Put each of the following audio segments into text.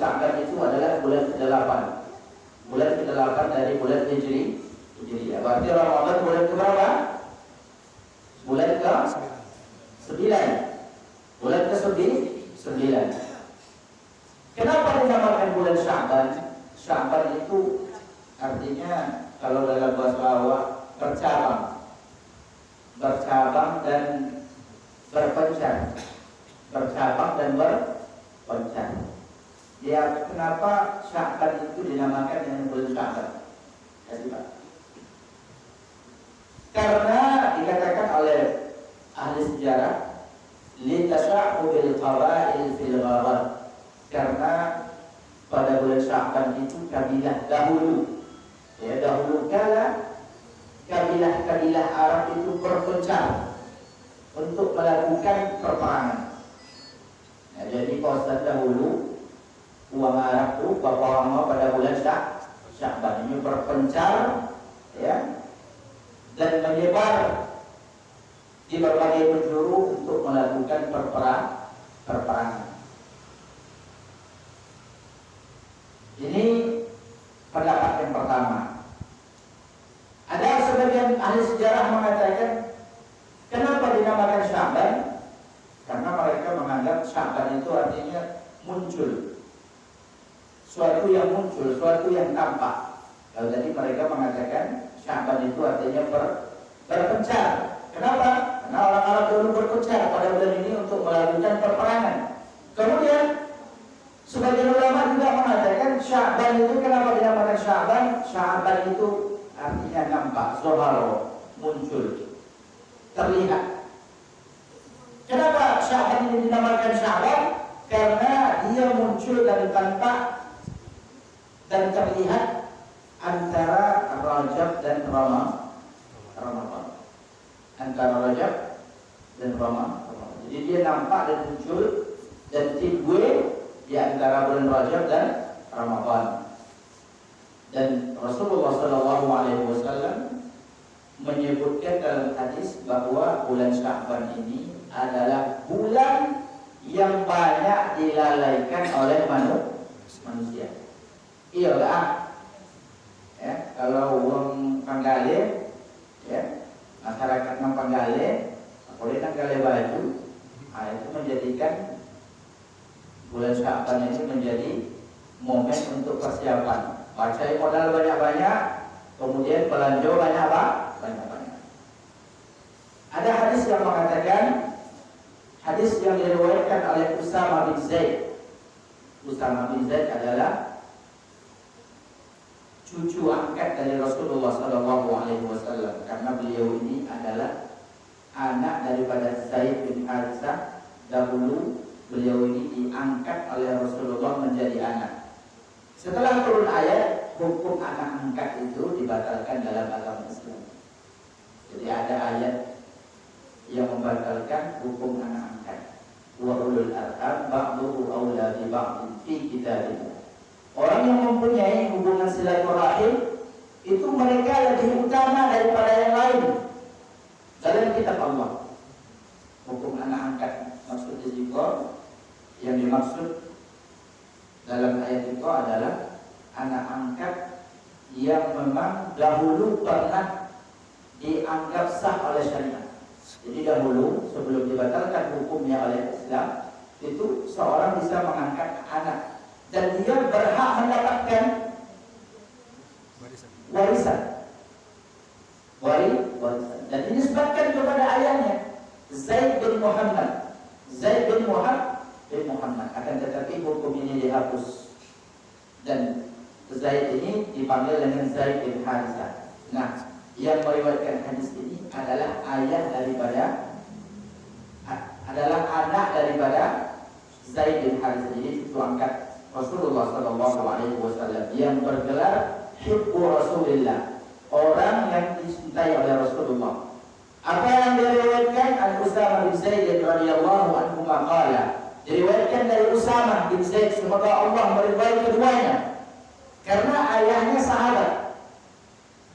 Sya'ban itu adalah bulan ke-8. Bulan ke-8 dari bulan Hijri. Berarti Ramadan bulan ke-berapa? Bulan ke-9. Bulan ke-9. Kenapa dinamakan bulan Sya'ban? Sya'ban itu artinya kalau dalam bahasa Arab bercabang dan berpencar. Bercabang dan berpencar. Ya, kenapa Sya'ban itu dinamakan dengan bulan Sya'ban? Karena dikatakan oleh ahli sejarah litasa'ubil qaba'il fil gharat, karena pada bulan Sya'ban itu kabilah dahulu, ya dahulu kala kabilah-kabilah Arab itu berpencar untuk melakukan perperangan. Nah, jadi pada dahulu uang Arab itu bahwa pada bulan Sya'ban ini berpencar, ya, dan menyebar di berbagai penjuru untuk melakukan perperangan. Ini pendapat yang pertama. Ada sebagian ahli sejarah mengatakan kenapa dinamakan Sya'ban? Karena mereka menganggap Sya'ban itu artinya muncul, suatu yang muncul, suatu yang tampak. Kalau tadi mereka mengatakan Sya'ban itu artinya berpencar. Kenapa? Karena orang Arab dulu berpencar pada bulan ini untuk melakukan perperangan. Kemudian sebagian ulama juga mengatakan Sya'ban itu kenapa dinamakan Sya'ban? Sya'ban itu artinya nampak, zoharo, muncul, terlihat. Kenapa Sya'ban ini dinamakan Sya'ban? Karena dia muncul dan tampak dan terlihat antara Rajab dan Ramadan. Antara Rajab dan Ramadan. Jadi dia nampak dan muncul dan timbul di antara bulan Rajab dan Ramadan. Dan Rasulullah SAW menyebutkan dalam hadis bahwa bulan Sya'ban ini adalah bulan yang banyak dilalaikan oleh manusia. Iyalah, ya, kalau orang Panggale, ya, masyarakat nang Panggale, boleh Panggale baju, itu menjadikan bulan Sya'ban ini menjadi momen untuk persiapan. Baca modal banyak-banyak, kemudian belanja banyak-banyak. Ada hadis yang mengatakan, hadis yang diriwayatkan oleh Usama bin Zaid. Usama bin Zaid adalah cucu angkat dari Rasulullah SAW, karena beliau ini adalah anak daripada Zaid bin Harithah. Dahulu beliau ini diangkat oleh Rasulullah menjadi anak. Setelah turun ayat, hukum anak angkat itu dibatalkan dalam agama Islam. Jadi ada ayat yang membatalkan hukum anak angkat. Wa ulul arham ba'duhu awla bi ba'din fi kitabillah. Orang yang mempunyai hubungan silaturahim itu mereka lebih utama daripada yang lain dalam kitab Allah. Hukum anak angkat maksudnya zikr, yang dimaksud dalam ayat itu adalah anak angkat yang memang dahulu pernah dianggap sah oleh syariat. Jadi dahulu sebelum dibatalkan hukumnya oleh Islam, itu seorang bisa mengangkat anak dan dia berhak mendapatkan warisan. Dan ini disebutkan kepada ayahnya Zaid bin Muhammad. Akan tetapi hukum ini dihapus dan Zaid ini dipanggil dengan Zaid bin Harithah. Nah, yang meriwayatkan hadis ini adalah anak daripada Zaid bin Harithah. Jadi itu angkat Rasulullah SAW yang bergelar Hibbu Rasulillah, orang yang dicintai oleh Rasulullah. Apa yang diriwayatkan an Usama bin Zaid radhiyallahu anhu qala, diriwayatkan dari Usama bin Zaid, semoga Allah meridai keduanya, karena ayahnya sahabat,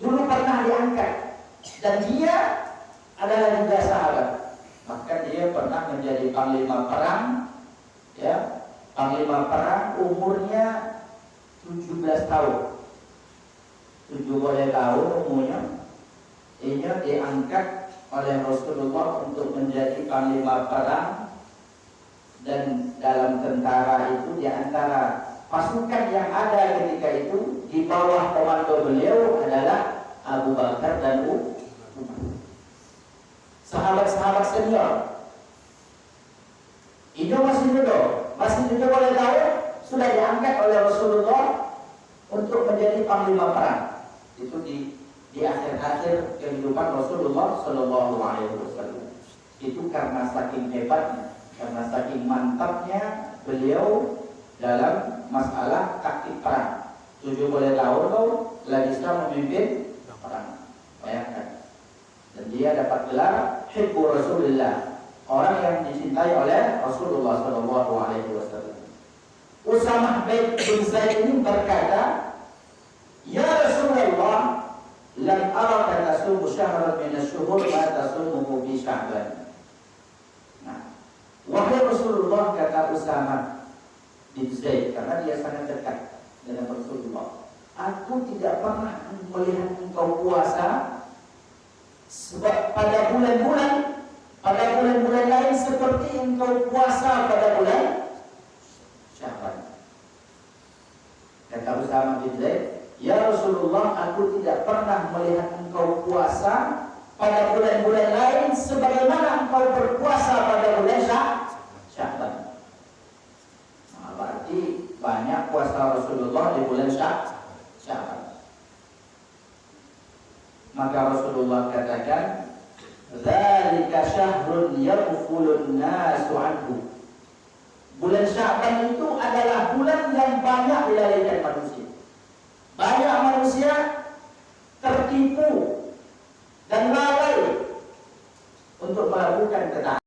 dulu pernah diangkat dan dia adalah juga sahabat. Maka dia pernah menjadi panglima perang, ya, Panglima perang umurnya 17 tahun. 17 tahun umurnya. Ini diangkat oleh Rasulullah untuk menjadi panglima perang, dan dalam tentara itu di antara pasukan yang ada ketika itu di bawah komando beliau adalah Abu Bakar dan Umar. Sahabat-sahabat senior. Ini masih muda boleh tahu, sudah diangkat oleh Rasulullah untuk menjadi panglima perang. Itu di akhir-akhir kehidupan Rasulullah Shallallahu Alaihi Wasallam. Itu karena saking hebatnya, karena saking mantapnya beliau dalam masalah taktik perang. 70 tahun lagi memimpin perang. Bayangkan. Dan dia dapat gelar Hibbu Rasulullah, orang yang dicintai oleh Rasulullah Shallallahu Alaihi Wasallam. Usamah bin Zaid ini berkata, Ya Rasulullah, lam araka tasumu syahran min asy-syuhur ma tasumuhu bi Sya'ban. Nah, wahai Rasulullah, kata Usamah bin Zaid, karena dia sangat dekat dengan Rasulullah, aku tidak pernah melihat engkau puasa pada bulan-bulan lain seperti engkau puasa pada bulan Sya'ban. Kata Usamah bin Zaid, Ya Rasulullah, aku tidak pernah melihat engkau puasa pada bulan-bulan lain sebagaimana engkau berpuasa pada bulan Sya'ban. Nah, berarti banyak puasa Rasulullah di bulan Sya'ban. Maka Rasulullah katakan, Dzalika syahrun yaghfulun nasu anhu. Bulan Sya'ban itu adalah bulan yang banyak dilalaikan manusia. Banyak manusia tertipu dan lalai untuk melakukan ketaatan.